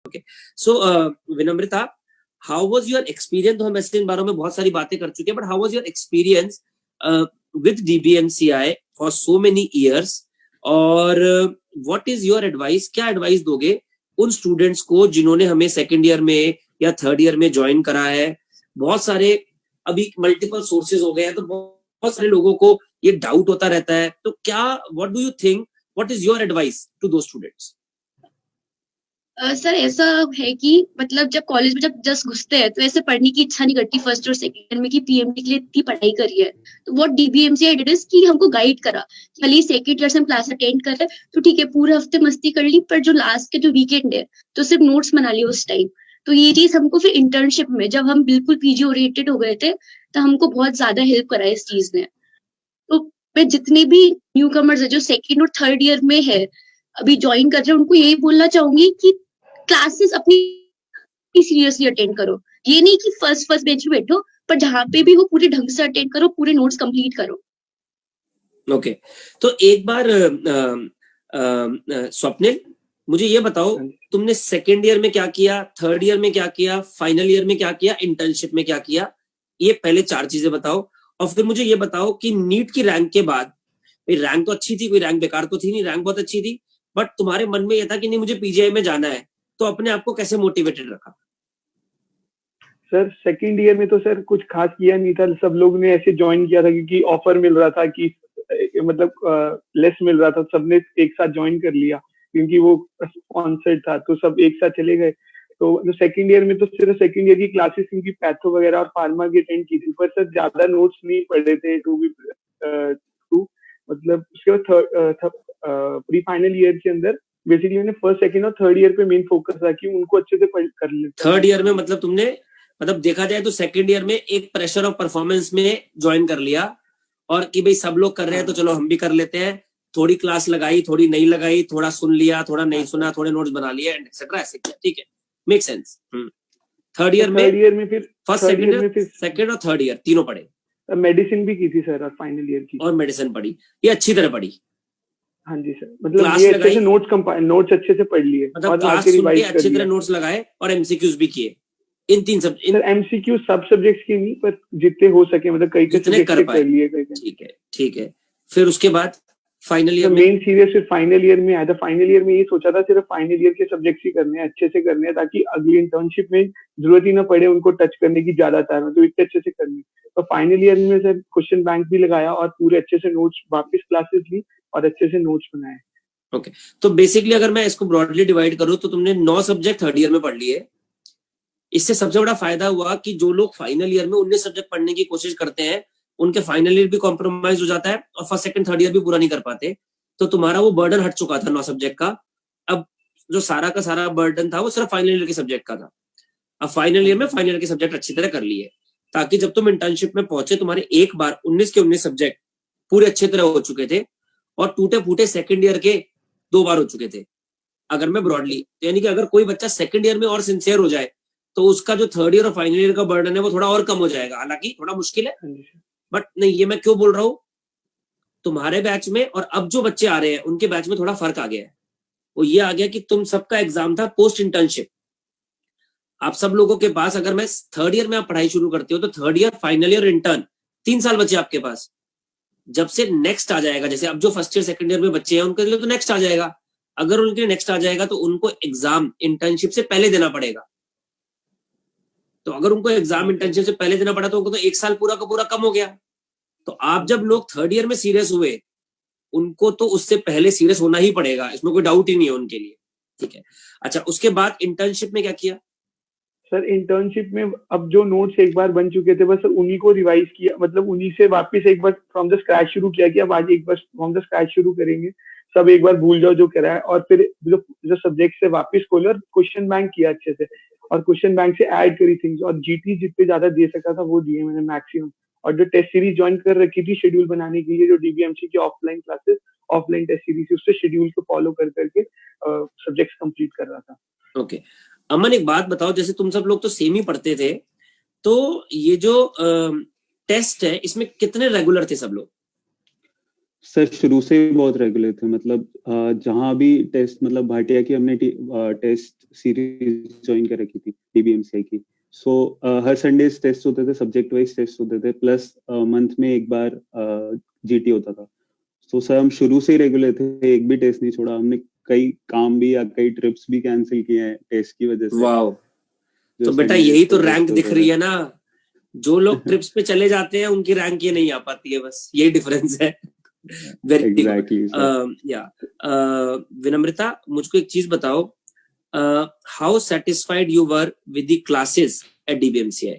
Okay so विनम्रता, how was your experience? तो हम ऐसे इन बारों में बहुत सारी बातें कर चुके हैं, but how was your experience with DBMCI for so many years? और व्हाट इज योर एडवाइस? क्या एडवाइस दोगे उन स्टूडेंट्स को जिन्होंने हमें सेकंड ईयर में या थर्ड ईयर में ज्वाइन करा है? बहुत सारे अभी मल्टीपल सोर्सेज हो गए हैं, तो बहुत सारे लोगों को ये डाउट होता रहता है, तो क्या, what do you think, what is your advice to दो स्टूडेंट्स? सर ऐसा है कि मतलब जब कॉलेज में जब जस्ट घुसते हैं तो ऐसे पढ़ने की इच्छा नहीं करती फर्स्ट और सेकंड में कि पीएमटी के लिए इतनी पढ़ाई करी है। तो व्हाट डीबीएमसीआई डिड इज कि हमको गाइड करा, चलिए सेकंड ईयर से हम क्लास अटेंड कर रहे हैं तो ठीक है, पूरे हफ्ते मस्ती कर ली, पर जो लास्ट के जो वीकेंड है तो सिर्फ नोट्स बना लिए उस टाइम। तो ये चीज हमको फिर इंटर्नशिप में जब हम बिल्कुल पीजी ओरिएंटेड हो गए थे तो हमको बहुत ज्यादा हेल्प करा इस चीज ने। तो मैं जितने भी न्यू कमर्स है जो सेकेंड और थर्ड ईयर में है अभी ज्वाइन कर रहे हैं, उनको यही बोलना चाहूंगी कि क्लासेस अपनी सीरियसली अटेंड करो। ये नहीं कि फर्स्ट बेंच पे बैठो, पर जहां पे भी हो पूरे ढंग से अटेंड करो, पूरे नोट्स कंप्लीट करो। ओके तो एक बार स्वप्निल, मुझे ये बताओ, तुमने सेकेंड ईयर में क्या किया, थर्ड ईयर में क्या किया, फाइनल ईयर में क्या किया, इंटर्नशिप में क्या किया? ये पहले चार चीजें बताओ, और फिर मुझे ये बताओ कि नीट की रैंक के बाद, रैंक तो अच्छी थी, कोई रैंक बेकार तो थी नहीं, रैंक बहुत अच्छी थी, बट तुम्हारे मन में यह था कि नहीं मुझे पीजीआई में जाना है, तो अपने आप को कैसे मोटिवेटेड रखा? सर सेकंड ईयर में तो सर कुछ खास किया नहीं था, सब लोग ने ऐसे ज्वाइन किया था क्योंकि ऑफर मिल रहा था कि मतलब लेस मिल रहा था, सबने एक साथ ज्वाइन कर लिया क्योंकि वो स्पॉन्सर्ड था, तो सब एक साथ चले गए। तो सेकंड ईयर में तो सिर्फ सेकंड ईयर की क्लासेस क्योंकि पैथो वगैरह और फार्मा की अटेंड की थी, पर सर ज्यादा नोट्स नहीं पढ़े थे टू बी टू। मतलब उसके बाद प्री फाइनल ईयर के अंदर बेसिकली मैंने फर्स्ट सेकंड और थर्ड ईयर पे मेन फोकस था कि उनको अच्छे से कर लेता। थर्ड ईयर में मतलब तुमने, मतलब देखा जाए तो सेकंड ईयर में एक प्रेशर ऑफ परफॉर्मेंस में ज्वाइन कर लिया, और कि भाई सब लोग कर रहे हैं तो चलो हम भी कर लेते हैं, थोड़ी क्लास लगाई, थोड़ी नहीं लगाई, थोड़ा सुन लिया, थोड़ा नहीं सुना, थोड़े नोट्स बना लिए एंड एक्सेट्रा, ऐसे किया। ठीक है, मेक सेंस। थर्ड ईयर में फिर फर्स्ट सेकंड और थर्ड ईयर तीनों पढ़े? मेडिसिन भी की थी सर, और फाइनल ईयर की, और मेडिसिन पढ़ी, ये अच्छी तरह पढ़ी? हाँ जी सर, मतलब ये अच्छे से नोट्स अच्छे से पढ़ लिए, मतलब और क्लास सुन के अच्छी तरह नोट्स लगाए और एमसीक्यूज भी किए इन तीन सब सर एमसीक्यू सब सब्जेक्ट्स की नहीं, पर जितने हो सके, मतलब कई जितने कर लिए। ठीक है, फिर उसके बाद फाइनल ईयर मेन सीरियस फिर फाइनल ईयर में आया था। फाइनल ईयर में ये सोचा था सिर्फ फाइनल ईयर के सब्जेक्ट्स ही करने हैं, अच्छे से करने हैं, ताकि अगली इंटर्नशिप में जरूरत ही ना पड़े उनको टच करने की ज्यादातर, मतलब इतने अच्छे से करने। तो फाइनल ईयर में सर क्वेश्चन बैंक भी लगाया और पूरे अच्छे से नोट्स, वापस क्लासेस ली और अच्छे से नोट्स बनाए। ओके तो बेसिकली अगर मैं इसको ब्रॉडली डिवाइड करूं तो तुमने 9 सब्जेक्ट थर्ड ईयर में पढ़ लिए। इससे सबसे बड़ा फायदा हुआ कि जो लोग फाइनल ईयर में 19 सब्जेक्ट पढ़ने की कोशिश करते हैं, उनके फाइनल ईयर भी कॉम्प्रोमाइज हो जाता है और फर्स्ट सेकंड थर्ड ईयर भी पूरा नहीं कर पाते। तो तुम्हारा वो बर्डन हट चुका था 9 सब्जेक्ट का। अब जो सारा का सारा बर्डन था वो सिर्फ फाइनल ईयर के सब्जेक्ट का था। अब फाइनल ईयर में फाइनल ईयर के सब्जेक्ट अच्छी तरह कर लिए, ताकि जब तुम इंटर्नशिप में पहुंचे तुम्हारे एक बार 19 के 19 सब्जेक्ट पूरे अच्छी तरह हो चुके थे, और टूटे फूटे सेकंड ईयर के 2 बार हो चुके थे। अगर मैं ब्रॉडली, यानी कि अगर कोई बच्चा सेकंड ईयर में और सिंसियर हो जाए तो उसका जो थर्ड ईयर और फाइनल ईयर का बर्डन है वो थोड़ा और कम हो जाएगा। हालांकि थोड़ा मुश्किल है, बट नहीं, ये मैं क्यों बोल रहा हूं, तुम्हारे बैच में और अब जो बच्चे आ रहे हैं उनके बैच में थोड़ा फर्क आ गया है। वो ये आ गया कि तुम सबका एग्जाम था पोस्ट इंटर्नशिप। आप सब लोगों के पास, अगर मैं थर्ड ईयर में आप पढ़ाई शुरू करते हो तो third year, final year, intern 3 साल बचे आपके पास। जब से नेक्स्ट आ जाएगा, जैसे अब जो फर्स्ट ईयर सेकंड ईयर में बच्चे हैं उनके लिए तो नेक्स्ट आ जाएगा, अगर उनके लिए नेक्स्ट आ जाएगा तो उनको एग्जाम इंटर्नशिप से पहले देना पड़ेगा। तो अगर उनको एग्जाम इंटर्नशिप से पहले देना पड़ा तो उनको तो 1 साल पूरा का पूरा कम हो गया। तो आप जब लोग थर्ड ईयर में सीरियस हुए, उनको तो उससे पहले सीरियस होना ही पड़ेगा, इसमें कोई डाउट ही नहीं है उनके लिए। ठीक है, अच्छा उसके बाद इंटर्नशिप में क्या किया? सर इंटर्नशिप में अब जो नोट्स एक बार बन चुके थे बस उन्हीं को रिवाइज किया, मतलब उन्हीं से वापस एक बार फ्रॉम द स्क्रैच शुरू किया कि अब आज एक बार फ्रॉम द स्क्रैच शुरू करेंगे, सब एक बार भूल जाओ जो करा है, और फिर जो सब्जेक्ट से वापस खोले और क्वेश्चन बैंक किया अच्छे से, और क्वेश्चन बैंक से ऐड करी थिंग्स, और जीटी जितने ज्यादा दे सका था वो दिए मैंने मैक्सिमम। और जो टेस्ट सीरीज ज्वाइन कर रखी थी शेड्यूल बनाने के लिए, जो डीबीएमसी की offline classes, offline test series, उससे शेड्यूल को फॉलो कर करके सब्जेक्ट्स कंप्लीट कर रहा था। ओके अमन, एक बात बताओ, जैसे तुम सब लोग तो सेम ही पढ़ते थे, तो ये जो टेस्ट है इसमें कितने रेगुलर थे सब लोग? सर शुरू से ही बहुत रेगुलर थे, मतलब जहाँ भी टेस्ट, मतलब भाटिया की हमने टेस्ट सीरीज ज्वाइन कर रखी थी DBMCI की, सो हर संडे टेस्ट होते थे, सब्जेक्ट वाइज टेस्ट होते थे, प्लस मंथ में एक बार GT होता था। तो सर हम शुरू से ही रेगुलर थे, एक भी टेस्ट नहीं छोड़ा हमने, कई काम भी या कई ट्रिप्स भी कैंसिल किए हैं टेस्ट की वजह से। वाह, तो बेटा Sundays यही तो पे रैंक टेस्ट दिख होता रही था। है ना, जो लोग ट्रिप्स पे चले जाते हैं उनकी रैंक ये नहीं आ पाती है, बस यही डिफरेंस है। Very good. Exactly, sir. Vinamrata, मुझको एक चीज बताओ, how satisfied you were with the classes at DBMCI?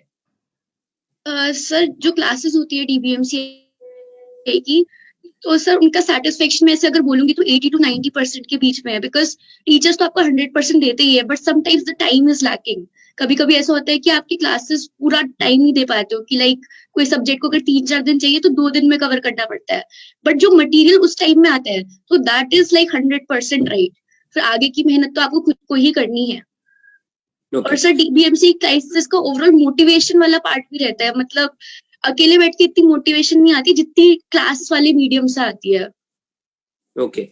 Sir जो क्लासेस होती है DBMCI की, तो सर उनका सेटिस्फेक्शन में ऐसे अगर बोलूंगी तो 80 to 90% के बीच में है, बिकॉज टीचर्स तो आपको 100% देते ही है, but sometimes the time is lacking. कभी कभी ऐसा होता है कि आपकी क्लासेस पूरा टाइम नहीं दे पाते हो, कि लाइक कोई सब्जेक्ट को अगर 3-4 दिन चाहिए तो 2 दिन में कवर करना पड़ता है, बट जो मटेरियल उस टाइम में आता है तो दैट इज लाइक 100% राइट। फिर आगे की मेहनत तो आपको खुद को ही करनी है। और सर DBMCI क्लासेस का ओवरऑल मोटिवेशन वाला पार्ट भी रहता है, मतलब अकेले बैठ के इतनी मोटिवेशन नहीं आती जितनी क्लास वाले मीडियम से आती है। ओके,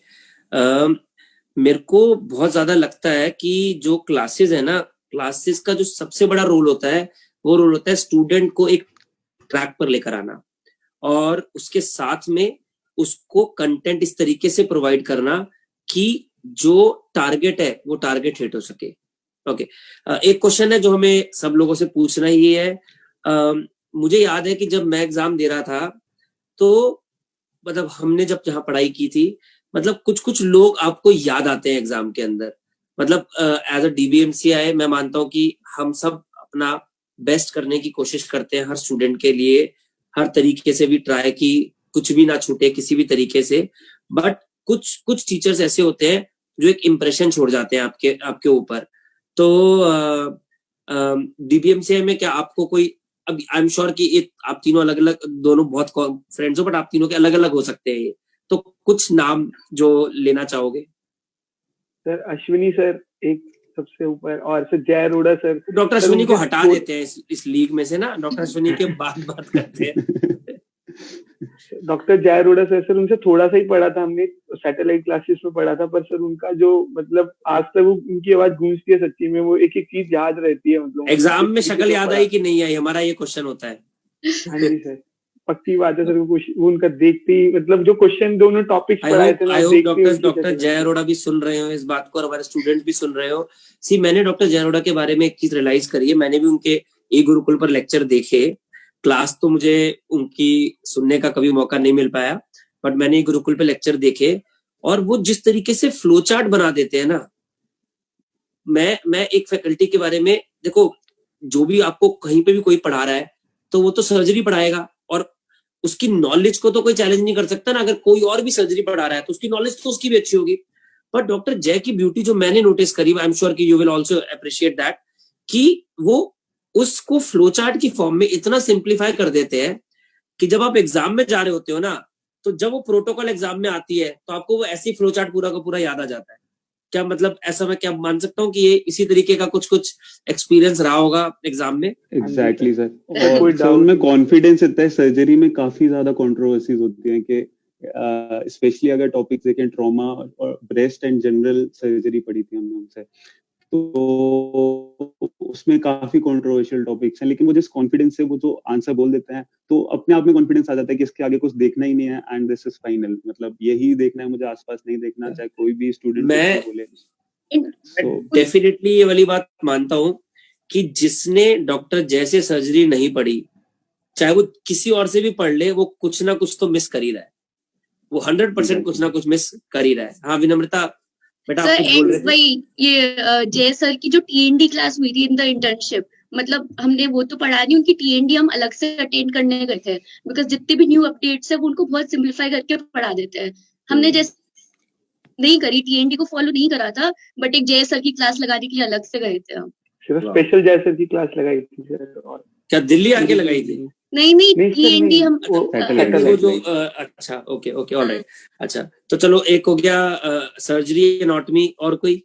मेरे को बहुत ज्यादा लगता है कि जो क्लासेस है ना, क्लासेस का जो सबसे बड़ा रोल होता है वो रोल होता है स्टूडेंट को एक ट्रैक पर लेकर आना, और उसके साथ में उसको कंटेंट इस तरीके से प्रोवाइड करना कि जो टारगेट है वो टारगेट हिट हो सके। ओके, एक क्वेश्चन है जो हमें सब लोगों से पूछना ही है। मुझे याद है कि जब मैं एग्जाम दे रहा था तो मतलब हमने जब जहाँ पढ़ाई की थी, मतलब कुछ कुछ लोग आपको याद आते हैं एग्जाम के अंदर। मतलब एज अ DBMCI मैं मानता हूँ कि हम सब अपना बेस्ट करने की कोशिश करते हैं हर स्टूडेंट के लिए, हर तरीके से भी ट्राई की कुछ भी ना छूटे किसी भी तरीके से, बट कुछ कुछ टीचर्स ऐसे होते हैं जो एक इम्प्रेशन छोड़ जाते हैं आपके ऊपर। तो DBMCI में क्या आपको कोई, अब आई एम श्योर कि आप तीनों अलग अलग, दोनों बहुत फ्रेंड्स हो, बट आप तीनों के अलग अलग हो सकते हैं ये, तो कुछ नाम जो लेना चाहोगे? सर अश्विनी सर एक सबसे ऊपर, और सर जय अरोड़ा सर। डॉक्टर अश्विनी को हटा देते हैं इस लीग में से ना, डॉक्टर अश्विनी के बात करते हैं। डॉक्टर जय अरोड़ा सर उनसे थोड़ा सा ही पढ़ा था हमने, सैटेलाइट क्लासेस में पढ़ा था, पर सर उनका जो मतलब आज तक वो उनकी आवाज गूंजती है सच्ची में, वो एक एक चीज याद रहती है। मतलब एग्जाम में शक्ल याद आई कि नहीं आई, हमारा ये क्वेश्चन होता है। हाँ जी सर, पक्की बात है सर, वो उनका देखते ही, मतलब जो क्वेश्चन दोनों टॉपिक्स पढ़ाए थे ना, डॉक्टर जय अरोड़ा भी सुन रहे हो इस बात को, और हमारे स्टूडेंट भी सुन रहे हो। सी, मैंने डॉक्टर जय अरोड़ा के बारे में एक चीज रियलाइज करी है, मैंने भी उनके गुरुकुल पर लेक्चर देखे, क्लास तो मुझे उनकी सुनने का कभी मौका नहीं मिल पाया, बट मैंने गुरुकुल पे लेक्चर देखे, और वो जिस तरीके से फ्लो चार्ट बना देते हैं ना, मैं एक फैकल्टी के बारे में, देखो जो भी आपको कहीं पे भी कोई पढ़ा रहा है तो वो तो सर्जरी पढ़ाएगा, और उसकी नॉलेज को तो कोई चैलेंज नहीं कर सकता ना। अगर कोई और भी सर्जरी पढ़ा रहा है तो उसकी नॉलेज तो उसकी भी अच्छी होगी। बट डॉक्टर जय की ब्यूटी जो मैंने नोटिस करी, आई एम श्योर कि you will also appreciate that, कि वो उसको फ्लो चार्ट की फॉर्म में इतना सिंप्लीफाई कर देते हैं कि जब आप एग्जाम में जा रहे होते हो ना, तो जब वो प्रोटोकॉल एग्जाम में आती है तो आपको वो ऐसी फ्लो चार्ट पूरा का पूरा याद आ जाता है। क्या मतलब ऐसा मैं क्या मान सकता हूँ कि ये इसी तरीके का कुछ कुछ एक्सपीरियंस रहा होगा एग्जाम में? एग्जैक्टली सर, और सर उनमें कॉन्फिडेंस इतना है। सर्जरी में काफी ज्यादा कंट्रोवर्सीज होती हैं कि स्पेशली अगर टॉपिक देखें, ट्रॉमा और ब्रेस्ट एंड जनरल सर्जरी पढ़ी थी हमने उनसे, तो उसमें काफी कंट्रोवर्शियल टॉपिक्स हैं, लेकिन वो जिस कॉन्फिडेंस से वो जो आंसर बोल देते हैं, तो अपने आप में कॉन्फिडेंस आ जाता है कि इसके आगे कुछ देखना ही नहीं है, एंड दिस इज फाइनल, मतलब यही देखना है मुझे, आसपास नहीं देखना, चाहे कोई भी स्टूडेंट बोले। डेफिनेटली ये वाली बात मानता हूँ कि जिसने डॉक्टर जैसे सर्जरी नहीं पढ़ी, चाहे वो किसी और से भी पढ़ ले, वो कुछ ना कुछ तो मिस कर ही रहा है, वो 100% कुछ ना कुछ मिस कर ही रहा है। हाँ विनम्रता बेटा, आप कुछ बोल रहे थे? वही ये जय सर की जो TND क्लास हुई थी इन द इंटर्नशिप, मतलब हमने वो तो पढ़ा नहीं, उनकी TND हम अलग से अटेंड करने गए थे, बिकॉज जितने भी न्यू अपडेट्स है वो उनको बहुत सिंप्लीफाई करके पढ़ा देते हैं। हमने जैसे नहीं करी, TND को फॉलो नहीं करा था, बट एक जय सर की क्लास लगाने के लिए अलग से गए थे हम। स्पेशल जय सर की क्लास लगाई थी सर। और क्या दिल्ली आके लगाई थी? नहीं TND हम वो जो अच्छा, ओके ऑलराइट। अच्छा, तो चलो एक हो गया सर्जरी एनाटॉमी, और कोई?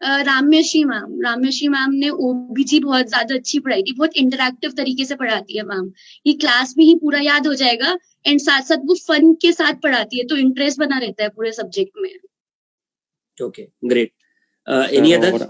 राम्यश्री मैम ने ओबीजी बहुत ज्यादा अच्छी पढ़ाई थी, बहुत इंटरैक्टिव तरीके से पढ़ाती है मैम। ये क्लास में ही पूरा याद हो जाएगा एंड साथ साथ वो फन के साथ पढ़ाती है, तो इंटरेस्ट बना रहता है पूरे सब्जेक्ट में। Okay, great. Any other? और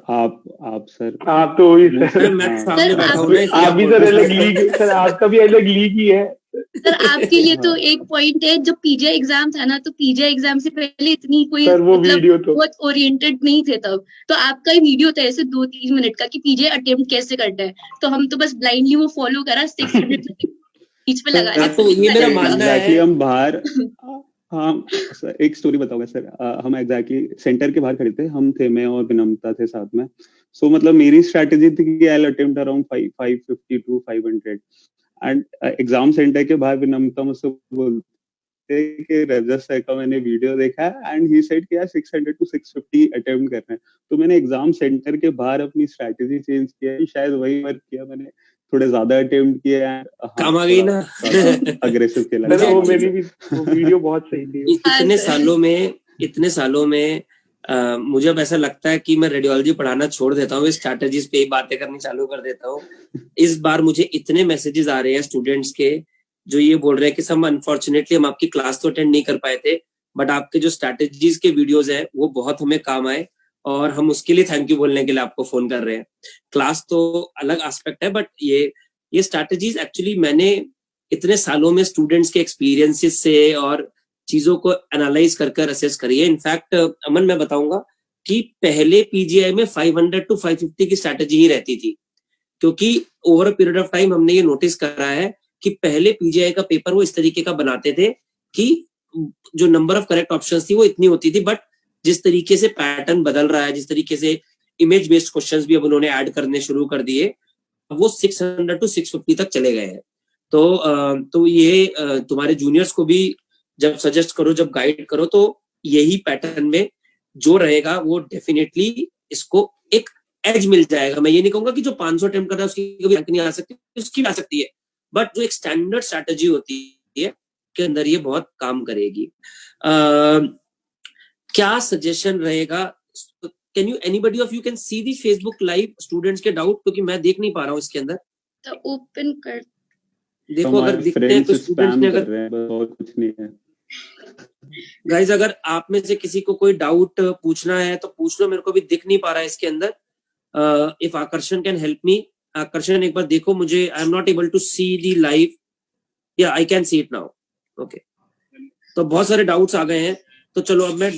आप सर? आप तो वही सर, मैं सामने बैठा हूं ना, आप भी सर अलग लीग, सर आपका भी अलग लीग ही है सर आपके लिए तो एक पॉइंट है, जब पीजे एग्जाम था ना, तो पीजे एग्जाम से पहले इतनी कोई सर वो मतलब वीडियो तो बहुत ओरिएंटेड नहीं थे तब, तो आपका ही वीडियो था ऐसे 2-3 मिनट का कि पीजे अटेम्प्ट कैसे करना है, तो हम तो बस ब्लाइंडली वो फॉलो करा, 600 बीच में लगा हाँ, तो ये मेरा मानना है। एग्जैक्टली हम बाहर, हम सर एक स्टोरी बताऊंगा सर। हम एग्जैक्टली सेंटर के बाहर खड़े थे, हम थे, मैं और विनम्रता थे साथ में। सो मतलब मेरी स्ट्रेटेजी थी कि I will attempt around 550 to 500 and exam centre के बाहर विनम्रता मुझसे बोलते कि रजत सर का मैंने वीडियो देखा एंड ही सेड कि यार 600 to 650 अटेम्प्ट करना है। तो मैंने एग्जाम सेंटर के बाहर अपनी स्ट्रेटेजी चेंज किया, शायद वही वर्क किया, मैंने थोड़े ज्यादा अटेम्प्ट किए एंड काम आ गई ना। अग्रेसिव खेला। सर वो जी, मेरी भी वो वीडियो बहुत सही थी। इतने सालों में मुझे अब ऐसा लगता है कि मैं रेडियोलॉजी पढ़ाना छोड़ देता हूँ, स्ट्रैटेजीज पे ही बातें करनी चालू कर देता हूँ। इस बार मुझे इतने मैसेजेस आ रहे हैं स्टूडेंट्स के, जो ये बोल रहे हैं कि सब अनफॉर्चुनेटली हम आपकी क्लास तो अटेंड नहीं कर पाए थे, बट आपके जो स्ट्रैटेजीज के वीडियोज हैं वो बहुत हमें काम आए, और हम उसके लिए थैंक यू बोलने के लिए आपको फोन कर रहे हैं। क्लास तो अलग एस्पेक्ट है, बट ये स्ट्रैटेजीज एक्चुअली मैंने इतने सालों में स्टूडेंट्स के एक्सपीरियंसेस से और चीजों को एनालाइज कर असेस करी है। इनफैक्ट अमन, मैं बताऊंगा कि पहले पीजीआई में 500 to 550 की स्ट्रैटेजी ही रहती थी, क्योंकि over a period of time हमने ये नोटिस करा है कि पहले पीजीआई का पेपर वो इस तरीके का बनाते थे कि जो नंबर ऑफ करेक्ट ऑप्शंस थी वो इतनी होती थी, बट जिस तरीके से पैटर्न बदल रहा है, जिस तरीके से इमेज बेस्ड क्वेश्चंस भी अब उन्होंने ऐड करने शुरू कर दिए, वो 600 to 650 तक चले गए हैं। तो ये तुम्हारे जूनियर्स को भी जब सजेस्ट करो, जब गाइड करो, तो यही पैटर्न में जो रहेगा वो डेफिनेटली इसको एक एज मिल जाएगा। मैं ये नहीं कहूंगा कि जो 500 अटेम्प्ट कर रहा है उसकी कभी रैंक नहीं आ सकती, उसकी भी आ सकती है, बट जो एक स्टैंडर्ड स्ट्रैटेजी होती है के अंदर ये बहुत काम करेगी। क्या सजेशन रहेगा? Can you anybody of you can see the Facebook live students के डाउट, क्योंकि मैं देख नहीं पा रहा हूँ इसके अंदर। तो ओपन कर देखो, अगर दिखते हैं तो स्टूडेंट्स ने, अगर और कुछ नहीं है गाइज, अगर आप में से किसी को कोई डाउट पूछना है तो पूछ लो, मेरे को भी दिख नहीं पा रहा है इसके अंदर। इफ आकर्षण कैन हेल्प मी, आकर्षण एक बार देखो मुझे, I am not able to see the live, या I can see it now. Okay, तो बहुत सारे डाउट्स आ गए हैं, तो चलो अब मैं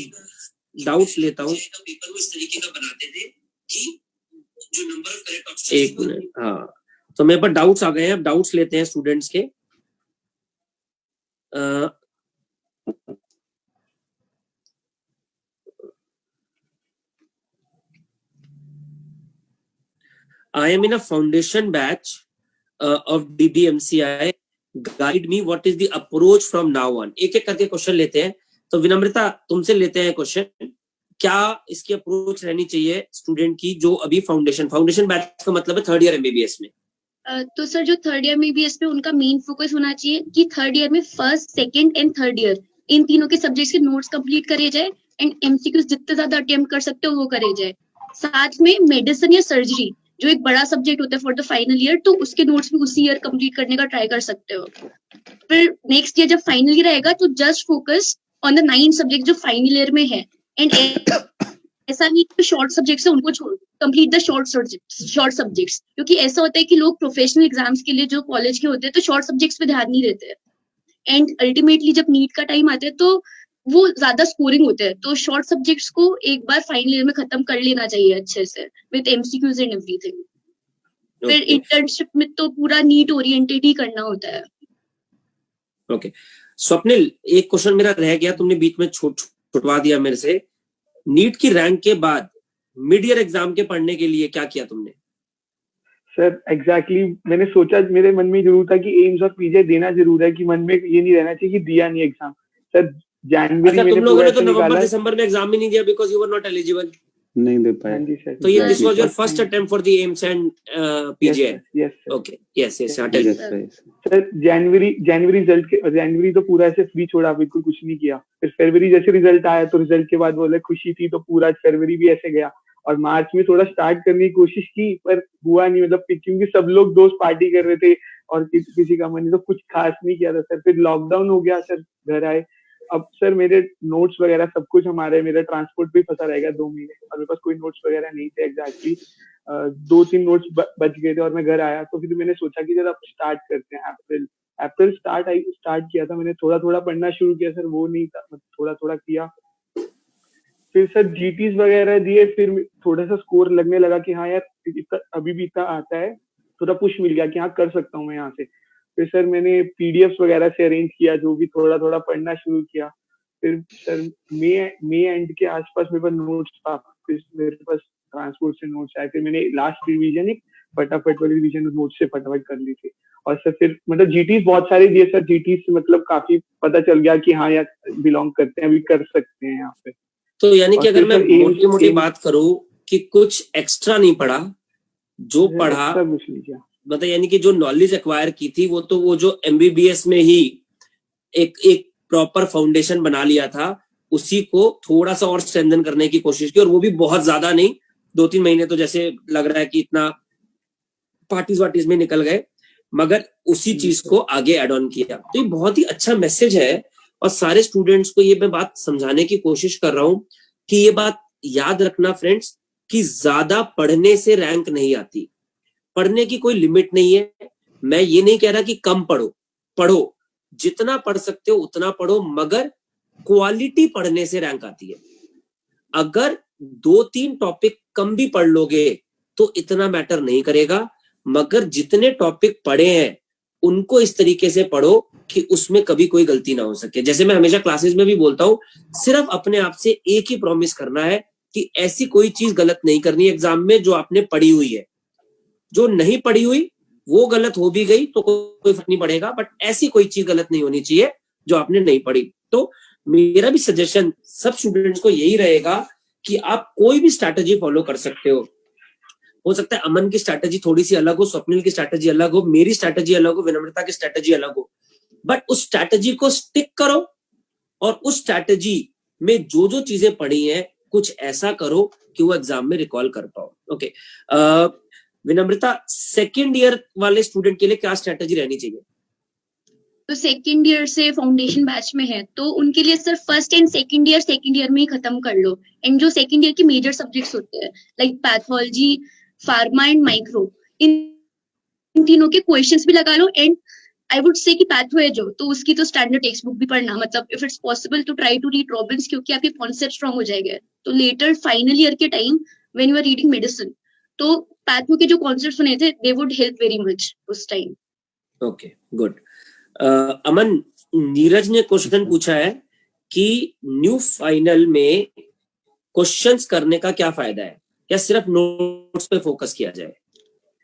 डाउट्स लेता हूँ। पेपर वो इस तरीके का बनाते थे कि जो नंबर ऑफ करेक्ट ऑप्शंस, एक मिनट, हाँ, तो मेरे पास डाउट्स आ गए हैं, अब डाउट्स लेते हैं स्टूडेंट्स के। I am in a foundation batch of DBMCI. Guide me what is the approach from now on. एक एक करके क्वेश्चन लेते हैं। तो विनम्रता, तुमसे लेते हैं क्वेश्चन, क्या इसकी अप्रोच रहनी चाहिए स्टूडेंट की जो अभी फाउंडेशन बैच का मतलब है थर्ड ईयर एमबीबीएस में? तो सर जो थर्ड ईयर एमबीबीएस में उनका मेन फोकस होना चाहिए कि थर्ड ईयर में first, second and third year in तीनों के सब्जेक्ट्स के नोट्स कंप्लीट करे जाए एंड एमसीक्यूज जितने ज्यादा अटेम्प्ट कर सकते हो वो करे जाए। साथ में मेडिसिन या सर्जरी जो एक बड़ा सब्जेक्ट होता है फॉर द फाइनल ईयर, तो उसके नोट्स भी उसी ईयर कंप्लीट करने का ट्राई कर सकते हो। फिर नेक्स्ट ईयर जब फाइनल ईयर आएगा तो just focus on the 9 subject जो फाइनल ईयर में है, एंड ऐसा नहीं कि शॉर्ट सब्जेक्ट्स है उनको छोड़, कंप्लीट द शॉर्ट सब्जेक्ट्स, क्योंकि ऐसा होता है कि लोग प्रोफेशनल एग्जाम्स के लिए जो कॉलेज के होते हैं तो शॉर्ट सब्जेक्ट्स पे ध्यान नहीं देते हैं, एंड अल्टीमेटली जब नीट का टाइम आता है तो वो ज्यादा स्कोरिंग होते हैं, तो शॉर्ट सब्जेक्ट्स को एक बार फाइनल ईयर में खत्म कर लेना चाहिए अच्छे से विद एमसीक्यूज एंड एवरीथिंग। फिर इंटर्नशिप में तो पूरा नीट ओरिएंटेड ही करना होता है। ओके, स्वप्निल, एक क्वेश्चन मेरा रह गया, तुमने बीच में छुटवा दिया मेरे से। नीट की रैंक के बाद मिड ईयर एग्जाम के पढ़ने के लिए क्या किया तुमने? सर एग्जैक्टली मैंने सोचा, मेरे मन में जरूर था कि एम्स और पीजे देना जरूर है, कि मन में ये नहीं रहना चाहिए कि दिया नहीं एग्जाम। सर जनवरी में तुम लोगों ने तो नवंबर दिसंबर में एग्जाम भी नहीं दिया because you were not eligible? नहीं दे पाए। तो ये this was your first attempt for the AIIMS and PGI? Yes okay, yes tell. Sir जनवरी तो पूरा ऐसे फ्री छोड़ा, बिल्कुल कुछ नहीं किया। फिर फरवरी जैसे रिजल्ट आया तो रिजल्ट के बाद बोले खुशी थी, तो पूरा फरवरी भी ऐसे गया। और मार्च में थोड़ा स्टार्ट करने की कोशिश की पर हुआ नहीं, मतलब क्योंकि सब लोग दोस्त पार्टी कर रहे थे और किसी का मन नहीं, तो कुछ खास नहीं किया था सर। फिर लॉकडाउन हो गया सर, घर आए। अब सर मेरे नोट्स वगैरह सब कुछ हमारे, मेरा ट्रांसपोर्ट भी फंसा रहेगा 2 महीने और मेरे पास कोई नोट्स वगैरह नहीं थे एग्जैक्टली। 2-3 नोट्स बच गए थे और मैं घर आया, तो फिर मैंने सोचा कि जरा स्टार्ट करते हैं। अप्रैल स्टार्ट किया था मैंने, थोड़ा थोड़ा पढ़ना शुरू किया सर, वो नहीं था, थोड़ा थोड़ा किया। फिर सर जीटीज वगैरह दिए, फिर थोड़ा सा स्कोर लगने लगा कि हाँ यार अभी भी इतना आता है, थोड़ा पुश मिल गया कि हाँ कर सकता हूँ मैं यहाँ से। फिर सर मैंने पीडीएफ वगैरह से अरेंज किया, जो भी थोड़ा थोड़ा पढ़ना शुरू किया। फिर सर मई एंड के आसपास मेरे पास नोट्स था, फिर मेरे पास ट्रांसपोर्ट से नोट्स आए, फिर मैंने लास्ट रिवीजन एक फटाफट वाली रिवीजन नोट्स से फटाफट कर ली थी। और सर फिर मतलब जीटीज बहुत सारे दिए सर, जीटीज से मतलब काफी पता चल गया कि हाँ यार बिलोंग करते हैं, अभी कर सकते हैं यहाँ पे। तो यानी कि और अगर फिर मैं सर मोटी मोटी बात करूं कि कुछ एक्स्ट्रा नहीं पढ़ा, जो पढ़ा एक्स्ट्रा कुछ नहीं किया, मतलब यानी कि जो नॉलेज एक्वायर की थी वो तो वो जो एमबीबीएस में ही एक प्रॉपर फाउंडेशन बना लिया था, उसी को थोड़ा सा और स्ट्रेंथन करने की कोशिश की, और वो भी बहुत ज्यादा नहीं, 2-3 महीने तो जैसे लग रहा है कि इतना पार्टीज वार्टीज में निकल गए, मगर उसी चीज को आगे एड ऑन किया। तो ये बहुत ही अच्छा मैसेज है, और सारे स्टूडेंट्स को ये मैं बात समझाने की कोशिश कर रहा हूं कि ये बात याद रखना फ्रेंड्स, कि ज्यादा पढ़ने से रैंक नहीं आती, पढ़ने की कोई लिमिट नहीं है। मैं ये नहीं कह रहा कि कम पढ़ो, पढ़ो, जितना पढ़ सकते हो उतना पढ़ो, मगर क्वालिटी पढ़ने से रैंक आती है। अगर 2-3 टॉपिक कम भी पढ़ लोगे तो इतना मैटर नहीं करेगा, मगर जितने टॉपिक पढ़े हैं उनको इस तरीके से पढ़ो कि उसमें कभी कोई गलती ना हो सके। जैसे मैं हमेशा क्लासेस में भी बोलता हूं, सिर्फ अपने आप से एक ही प्रॉमिस करना है कि ऐसी कोई चीज गलत नहीं करनी एग्जाम में जो आपने पढ़ी हुई है। जो नहीं पढ़ी हुई वो गलत हो भी गई तो कोई फर्क नहीं पड़ेगा, बट ऐसी कोई चीज गलत नहीं होनी चाहिए जो आपने नहीं पढ़ी। तो मेरा भी सजेशन सब स्टूडेंट्स को यही रहेगा कि आप कोई भी स्ट्रैटेजी फॉलो कर सकते हो सकता है अमन की स्ट्रैटेजी थोड़ी सी अलग हो, स्वप्निल की स्ट्रैटेजी अलग हो, मेरी स्ट्रैटेजी अलग हो, विनम्रता की स्ट्रैटेजी अलग हो, बट उस स्ट्रैटेजी को स्टिक करो और उस स्ट्रैटेजी में जो जो चीजें पढ़ी हैं कुछ ऐसा करो कि वो एग्जाम में रिकॉल कर पाओ। ओके, विनम्रता, सेकेंड ईयर वाले स्टूडेंट के लिए क्या स्ट्रैटेजी रहनी चाहिए? तो सेकेंड ईयर से फाउंडेशन बैच में है तो उनके लिए sir first and second year में ही खत्म कर लो। एंड जो सेकेंड ईयर के मेजर सब्जेक्ट्स होते हैं like pathology, pharma and micro, इन तीनों के क्वेश्चंस भी लगा लो। एंड आई वुड से कि पैथो है जो, तो उसकी तो स्टैंडर्ड टेक्स्ट बुक भी पढ़ना, मतलब if it's possible to try to read Robbins, क्योंकि आपके कॉन्सेप्ट स्ट्रांग हो जाएंगे। तो लेटर फाइनल ईयर के time when you are reading medicine, तो पैथो के जो कॉन्सेप्ट्स बने थे they would help very much उस time. Okay, good. Aman, Neeraj ने क्वेश्चन पूछा है कि न्यू फाइनल में क्वेश्चंस करने का क्या फायदा है, या सिर्फ नोट्स पे फोकस किया जाए?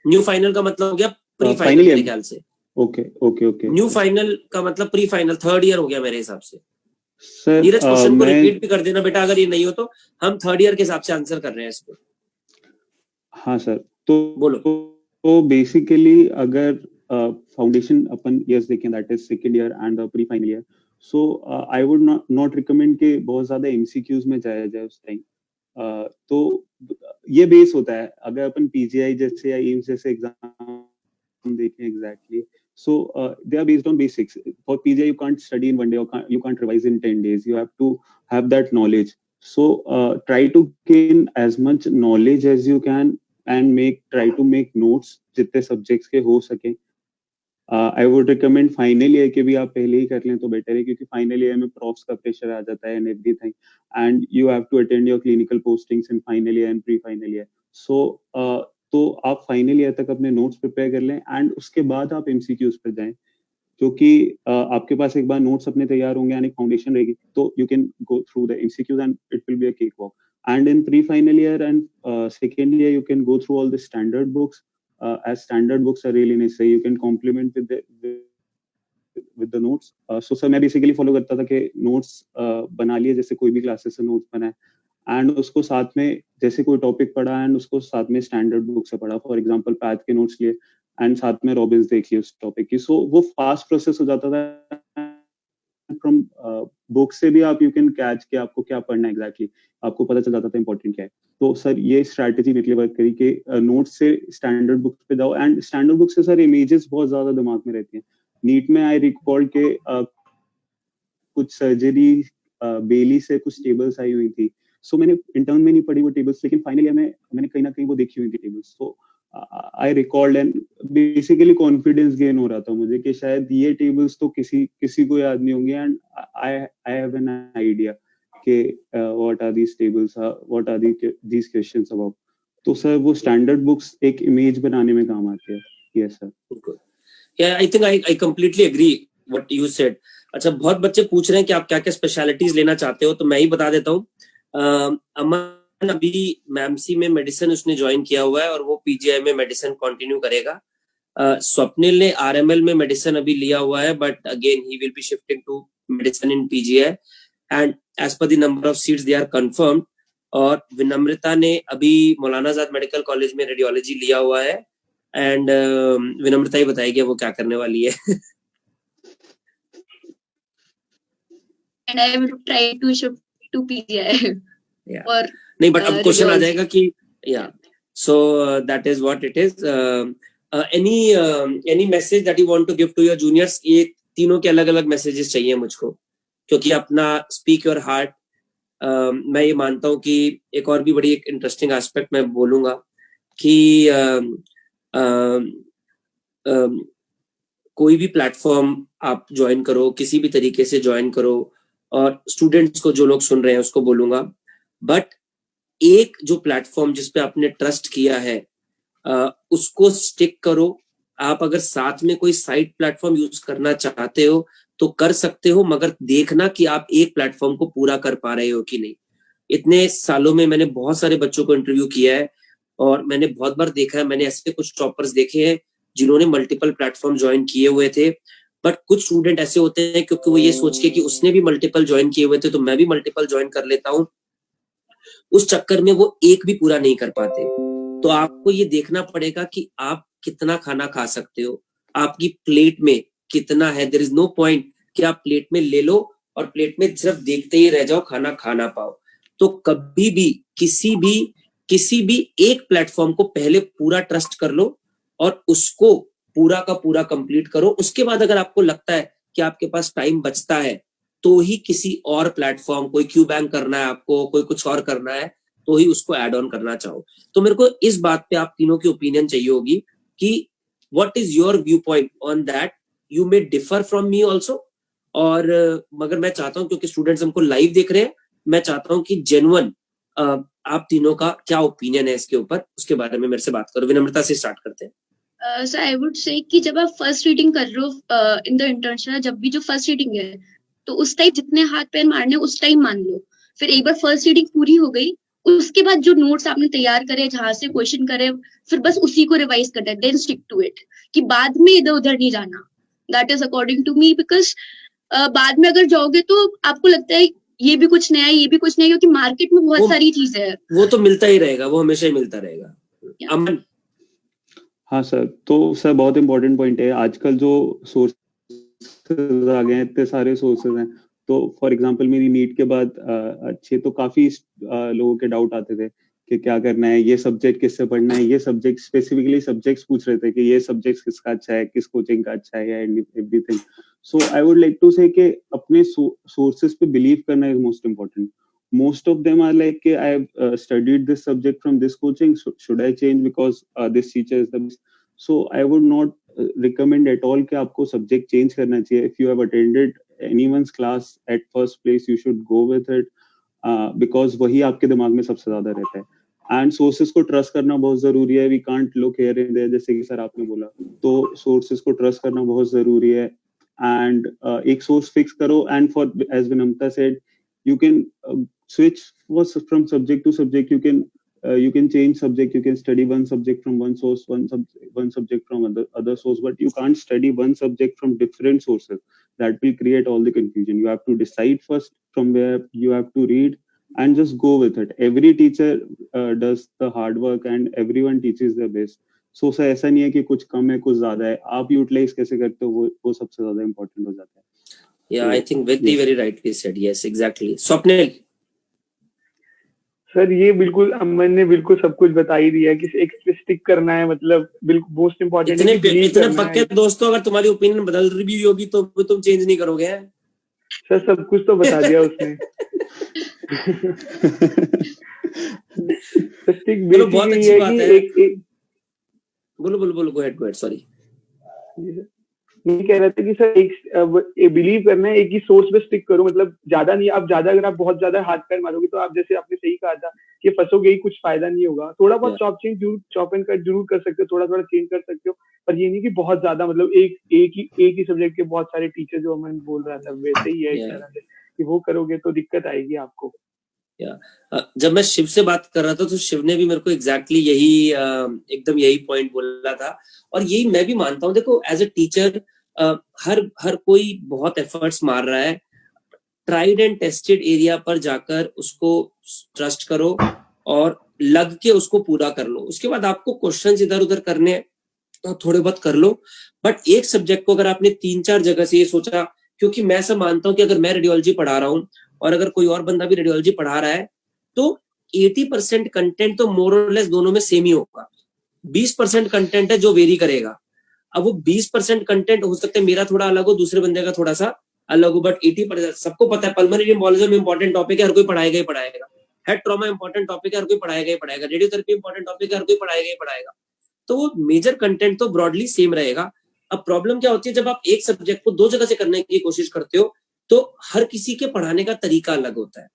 न्यू फाइनल का मतलब हो गया प्री फाइनल मेरे ख्याल से। ओके। न्यू फाइनल का मतलब प्री फाइनल, थर्ड ईयर हो गया मेरे हिसाब से। सर नीरज क्वेश्चन को रिपीट भी कर देना बेटा, अगर ये नहीं हो तो हम थर्ड ईयर के हिसाब से आंसर कर रहे हैं इसको। हाँ सर, तो बोलो। तो बेसिकली अगर फाउंडेशन अपन ईयर्स देखें, that is second year and pre final year, so I would not recommend कि बहुत ज्यादा एमसीक्यूज में जाया जाए उस टाइम। तो ये बेस होता है, अगर अपन पीजीआई जैसे या एम्स जैसे एग्जाम देखें exactly, so they are based on basics. For PGI you can't study in one day, or you can't revise in 10 days. You have to have that knowledge. So try to gain as much knowledge as you can and try to make notes जितने subjects के हो सके. I would recommend final year के भी आप पहले ही कर लें तो बेटर है, क्योंकि final year में profs का pressure आ जाता है and everything, and you have to attend your clinical postings in final year and pre-final year. So तो आप फाइनल ईयर तक अपने नोट्स प्रिपेयर कर लें एंड उसके बाद आप एमसीक्यूज पर जाएं, क्योंकि आपके पास एक बार नोट्स अपने तैयार होंगे एंड एक फाउंडेशन रहेगी, तो you can go through the MCQs and it will be a cake walk. And in pre final year and second year you can go through all the standard books, as standard books are really necessary. You can complement with the notes. So sir, मैं basically follow करता था कि notes बना लिए, जैसे कोई भी classes से notes बनाए एंड उसको साथ में जैसे कोई टॉपिक पढ़ा एंड उसको साथ में स्टैंडर्ड बुक से पढ़ा, फॉर एग्जांपल पैथ के नोट्स लिए एंड साथ में रॉबिन्स देख लिए उस टॉपिक की. सो वो फास्ट प्रोसेस हो जाता था फ्रॉम बुक से भी आप यू कैन कैच कि आपको क्या पढ़ना है एग्जैक्टली, आपको पता चल जाता था इम्पोर्टेंट क्या है। तो सर ये स्ट्रैटेजी मेरे लिए वर्क करी कि नोट से स्टैंडर्ड बुक्स पे जाओ, एंड स्टैंडर्ड बुक से सर इमेजेस बहुत ज्यादा दिमाग में रहती हैं। नीट में आई रिकॉर्ड के कुछ सर्जरी बेली से कुछ टेबल्स आई हुई थी, सो मैंने इंटर्न में नहीं पढ़ी वो टेबल्स, लेकिन फाइनली मैंने कहीं ना कहीं वो देखी हुई थी tables, so I record and basically confidence gain हो रहा था मुझे कि शायद ये टेबल्स तो किसी को याद नहीं होंगे, and I have an idea कि what are these tables, what are these questions about. तो सर वो स्टैंडर्ड बुक्स एक इमेज बनाने में काम आती है। Yes sir. Yeah, I think I completely agree what you said. अच्छा, बहुत बच्चे पूछ रहे हैं कि आप क्या क्या स्पेशलिटीज लेना चाहते हो, तो मैं ही बता देता हूँ। अमन अभी मैमसी में मेडिसिन उसने ज्वाइन किया हुआ है और वो पीजीआई में मेडिसिन कंटिन्यू करेगा। स्वप्निल ने आरएमएल में मेडिसिन अभी लिया हुआ है, but again he will be shifting to medicine in PGI and as per the number of seats they are confirmed. और विनम्रता ने अभी मौलाना आजाद मेडिकल कॉलेज में रेडियोलॉजी लिया हुआ है, एंड विनम्रता ही बताएगी वो क्या करने वाली है। And I will try to shift to PGI. Yeah. Or नहीं, बट अब क्वेश्चन आ radiology. जाएगा कि या so that is what it is. Any message that you want to give to your juniors? ये तीनों के अलग अलग मैसेजेस चाहिए मुझको, क्योंकि अपना स्पीक योर हार्ट, मैं ये मानता हूँ कि एक और भी बड़ी एक इंटरेस्टिंग एस्पेक्ट मैं बोलूंगा कि कोई भी प्लेटफॉर्म आप ज्वाइन करो, किसी भी तरीके से ज्वाइन करो, और स्टूडेंट्स को जो लोग सुन रहे हैं उसको बोलूंगा, बट एक जो प्लेटफॉर्म जिस पे आपने ट्रस्ट किया है उसको स्टिक करो। आप अगर साथ में कोई साइड प्लेटफॉर्म यूज करना चाहते हो तो कर सकते हो, मगर देखना कि आप एक प्लेटफॉर्म को पूरा कर पा रहे हो कि नहीं। इतने सालों में मैंने बहुत सारे बच्चों को इंटरव्यू किया है और मैंने बहुत बार देखा है, मैंने ऐसे कुछ टॉपर्स देखे हैं जिन्होंने मल्टीपल प्लेटफॉर्म ज्वाइन किए हुए थे, बट कुछ स्टूडेंट ऐसे होते हैं क्योंकि वो ये सोच के कि उसने भी मल्टीपल ज्वाइन किए हुए थे तो मैं भी मल्टीपल ज्वाइन कर लेता हूँ, उस चक्कर में वो एक भी पूरा नहीं कर पाते। तो आपको ये देखना पड़ेगा कि आप कितना खाना खा सकते हो, आपकी प्लेट में कितना है। देयर इज नो पॉइंट कि आप प्लेट में ले लो और प्लेट में सिर्फ देखते ही रह जाओ, खाना खा ना पाओ। तो कभी भी किसी भी एक प्लेटफॉर्म को पहले पूरा ट्रस्ट कर लो और उसको पूरा का पूरा कंप्लीट करो। उसके बाद अगर आपको लगता है कि आपके पास टाइम बचता है तो ही किसी और प्लेटफॉर्म, कोई क्यू बैंक करना है आपको, कोई कुछ और करना है, तो ही उसको ऐड ऑन करना चाहो। तो मेरे को इस बात पे आप तीनों की ओपिनियन चाहिए होगी कि what is your view point on that. You may differ from me also, और मगर मैं चाहता हूँ क्योंकि स्टूडेंट्स हमको लाइव देख रहे हैं, मैं चाहता हूँ कि जेन्युइन आप तीनों का क्या ओपिनियन है इसके ऊपर, उसके बारे में मेरे से बात करो। विनम्रता से स्टार्ट करते हैं। सर आई वुड से कि जब आप फर्स्ट रीडिंग कर रहे हो इन द इंटर्नशिप, जब भी जो फर्स्ट रीडिंग है तो उस टाइम जितने हाथ पैर मारने उस टाइम मान लो। फिर एक बार फर्स्ट रीडिंग पूरी हो गई, उसके बाद जो नोट्स आपने तैयार करे, जहां से क्वेश्चन करे, फिर बस उसी को रिवाइज करना है, देन स्टिक टू इट, कि बाद में इधर उधर नहीं जाना। That is according to me, because बाद में अगर जाओगे तो आपको लगता है ये भी कुछ नया है, ये भी कुछ नया है, क्योंकि मार्केट में बहुत सारी चीजें हैं। वो तो मिलता ही रहेगा, वो हमेशा ही मिलता रहेगा। अमन? हाँ सर, तो सर बहुत इंपॉर्टेंट पॉइंट है। आजकल जो सोर्सेज आ गए हैं, इतने सारे सोर्सेज हैं, तो फॉर एग्जांपल मेरी नीट के बाद अच्छे तो काफी लोगों के डाउट आते थे कि क्या करना है, ये सब्जेक्ट किससे पढ़ना है, ये सब्जेक्ट स्पेसिफिकली सब्जेक्ट्स पूछ रहे थे कि ये सब्जेक्ट किसका अच्छा है, किस कोचिंग का अच्छा है, या everything. So I would like to say कि अपने सोर्सेज पे बिलीव करना is most important. Most of them are like, I have studied this subject from this coaching, so should I change because this teacher is the best? So I would not recommend at all कि आपको subject change करना चाहिए. If you have attended anyone's class at first place, you should go with it because वही आपके दिमाग में सबसे ज्यादा रहता है. And sources को trust करना बहुत जरूरी है. We can't look here and there, जैसे कि सर आपने बोला, तो sources को trust करना बहुत जरूरी है. And एक source fix करो, and for as Vinamta said, you can switch from subject to subject. You can change subject, you can study one subject from one source, one subject from other source, but you can't study one subject from different sources. That will create all the confusion. You have to decide first from where you have to read and just go with it. Every teacher does the hard work and everyone teaches their best. So sir ऐसा नहीं है कि कुछ कम है कुछ ज्यादा है, आप यूटिलाइज कैसे करते हो वो सबसे ज्यादा इम्पोर्टेंट हो जाता है। Yeah, I think Veddi very rightly said. Yes, exactly. Swapnil. Sir ये बिल्कुल अमन ने बिल्कुल सब कुछ बता ही दिया है कि एक पे स्टिक करना है, मतलब बिल्कुल मोस्ट इम्पोर्टेंट है कि believe इतने करना पक्के है। दोस्तों, अगर तुम्हारी ओपिनियन बदल रही भी होगी तो तुम चेंज नहीं करोगे? सर सब कुछ तो बता दिया उसने। स्टिक चलो, बहुत बेसिकली अच्छी है बात कि है। एक बोलो, गो हेड, सॉरी। ये कह रहे थे कि सर एक बिलीव करना है, एक ही सोर्स पे स्टिक करो, मतलब ज्यादा नहीं। आप ज्यादा अगर आप बहुत ज्यादा हाथ पैर मारोगे तो आप, जैसे आपने सही कहा था कि फंसोगे ही, कुछ फायदा नहीं होगा। थोड़ा बहुत चॉप एंड कट जरूर कर सकते हो, थोड़ा थोड़ा चेंज कर सकते हो, पर ये नहीं कि बहुत ज्यादा, मतलब एक ही सब्जेक्ट के बहुत सारे टीचर, जो अमन बोल रहा था वैसे ही है एक तरह से, कि वो करोगे तो दिक्कत आएगी आपको। जब मैं शिव से बात कर रहा था तो शिव ने भी मेरे को एग्जैक्टली यही एकदम यही पॉइंट बोला था, और यही मैं भी मानता हूँ। देखो, एज ए टीचर हर कोई बहुत एफर्ट्स मार रहा है। ट्राइड एंड टेस्टेड एरिया पर जाकर उसको ट्रस्ट करो और लग के उसको पूरा कर लो। उसके बाद आपको क्वेश्चंस इधर उधर करने तो थोड़े बहुत कर लो, बट एक सब्जेक्ट को अगर आपने 3-4 जगह से ये सोचा, क्योंकि मैं ऐसा मानता हूँ कि अगर मैं रेडियोलॉजी पढ़ा रहा हूँ और अगर कोई और बंदा भी रेडियोलॉजी पढ़ा रहा है तो 80% कंटेंट तो मोर और लेस दोनों में सेम ही होगा। 20% कंटेंट है जो वेरी करेगा। अब वो 20% कंटेंट हो सकता है मेरा थोड़ा अलग हो, दूसरे बंदे का थोड़ा सा अलग हो, बट 80% सबको पता है पल्मोनरी एम्बोलिज्म इंपॉर्टेंट टॉपिक है, हर कोई पढ़ाएगा ही पढ़ाएगा। हेड ट्रॉमा इंपॉर्टेंट टॉपिक है, हर कोई पढ़ाएगा ही पढ़ाएगा। रेडियोथेरेपी इंपॉर्टेंट टॉपिक है, हर कोई पढ़ाएगा ही पढ़ाएगा। तो वो मेजर कंटेंट तो ब्रॉडली सेम रहेगा। अब प्रॉब्लम क्या होती है, जब आप एक सब्जेक्ट को 2 जगह से करने की कोशिश करते हो तो हर किसी के पढ़ाने का तरीका अलग होता है।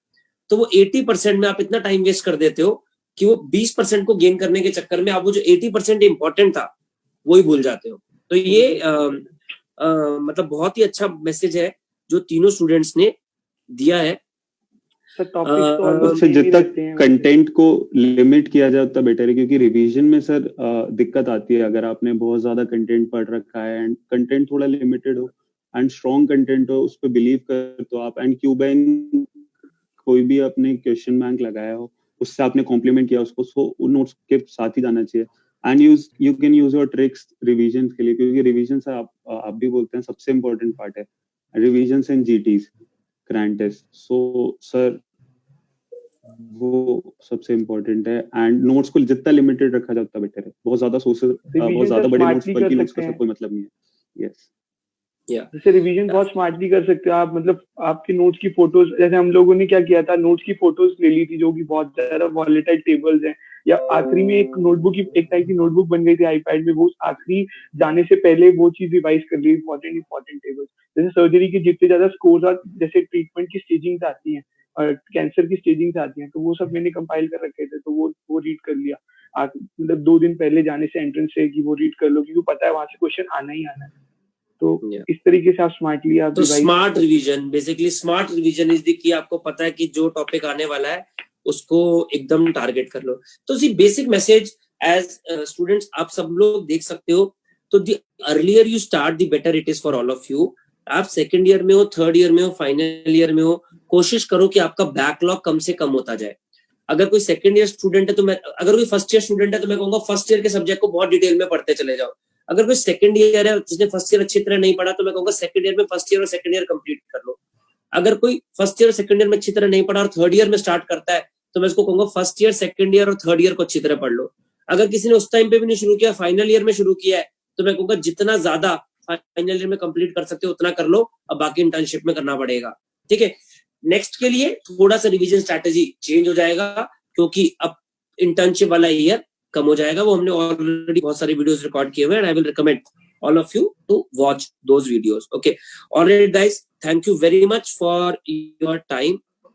तो वो 80% में आप इतना टाइम वेस्ट कर देते हो कि वो 20% को गेन करने के चक्कर में आप वो जो 80% इंपॉर्टेंट था वही भूल जाते हो। तो ये मतलब बहुत ही अच्छा मैसेज है जो तीनों स्टूडेंट्स ने दिया है। सर जब तक कंटेंट को लिमिट किया जाए उतना बेटर है, क्योंकि रिवीजन में सर दिक्कत आती है अगर आपने बहुत ज्यादा कंटेंट पढ़ रखा है एंड कंटेंट थोड़ा लिमिटेड हो एंड स्ट्रॉन्ग कंटेंट हो, उस पर बिलीव कर तो आप, एंड क्यूबेन कोई भी आपने क्वेश्चन बैंक लगाया हो उससे आपने कॉम्प्लीमेंट किया उसको, सो उन नोट्स के साथ ही जाना चाहिए। And you can use your tricks revision के लिए, क्योंकि रिवीजन से आप भी बोलते हैं सबसे इम्पोर्टेंट पार्ट है revision and GTs grand test. So sir वो सबसे इम्पोर्टेंट है, एंड नोट्स को जितना लिमिटेड रखा जाए उतना बेटर है। बहुत ज्यादा सोर्सेज, बहुत ज्यादा बड़े नोट्स पर की नोट्स का कोई मतलब नहीं है। यस, जैसे रिवीजन बहुत स्मार्टली कर सकते हो आप, मतलब आपके नोट्स की फोटोज, जैसे हम लोगों ने क्या किया था, नोट्स की फोटोज ले ली थी जो कि बहुत ज्यादा वॉलेटाइल टेबल्स हैं, या आखिरी में एक नोटबुक की एक टाइप की नोटबुक बन गई थी आईपैड में, वो आखिरी जाने से पहले वो चीज रिवाइज कर ली, इंपॉर्टेंट टेबल्स। जैसे सर्जरी के जितने ज्यादा स्कोर्स और जैसे ट्रीटमेंट की स्टेजिंग्स आती हैं और कैंसर की स्टेजिंग्स आती हैं, तो वो सब मैंने कंपाइल कर रखे थे, तो वो रीड कर लिया मतलब 2 दिन पहले जाने से एंट्रेंस से, कि वो रीड कर लो, क्योंकि पता है वहां से क्वेश्चन आना ही आना है। तो इस तरीके से आप स्मार्टली आप, तो smart revision, basically smart revision is the key, आपको पता है कि जो टॉपिक आने वाला है उसको एकदम टारगेट कर लो। तो सी बेसिक मैसेज एज स्टूडेंट्स आप सब लोग देख सकते हो, तो the earlier you start the better it is for all of you. आप सेकंड ईयर में हो, थर्ड ईयर में हो, फाइनल ईयर में हो, कोशिश करो कि आपका बैकलॉग कम से कम होता जाए। अगर कोई सेकंड ईयर स्टूडेंट है तो अगर कोई फर्स्ट ईयर स्टूडेंट है तो मैं कहूंगा फर्स्ट ईयर के सब्जेक्ट को बहुत डिटेल में पढ़ते चले जाओ। अगर कोई सेकंड ईयर है जिसने फर्स्ट ईयर अच्छी तरह नहीं पढ़ा तो मैं कहूंगा सेकंड ईयर में फर्स्ट ईयर और सेकंड ईयर कंप्लीट कर लो। अगर कोई फर्स्ट ईयर और सेकंड ईयर में अच्छी तरह नहीं पढ़ा और थर्ड ईयर में स्टार्ट करता है तो मैं इसको कहूंगा फर्स्ट ईयर, सेकंड ईयर और थर्ड ईयर को अच्छी तरह पढ़ लो। अगर किसी ने उस टाइम पे भी नहीं शुरू किया, फाइनल ईयर में शुरू किया है, तो मैं कहूंगा जितना ज्यादा फाइनल ईयर में कंप्लीट कर सकते हो उतना कर लो, अब बाकी इंटर्नशिप में करना पड़ेगा। ठीक है, नेक्स्ट के लिए थोड़ा सा रिवीजन स्ट्रैटेजी चेंज हो जाएगा क्योंकि अब इंटर्नशिप वाला ईयर कम हो जाएगा। वो हमने ऑलरेडी बहुत सारे वीडियोस रिकॉर्ड किए हुए हैं, I will recommend all of you to watch those videos. Okay, all right guys, thank you very much for your time.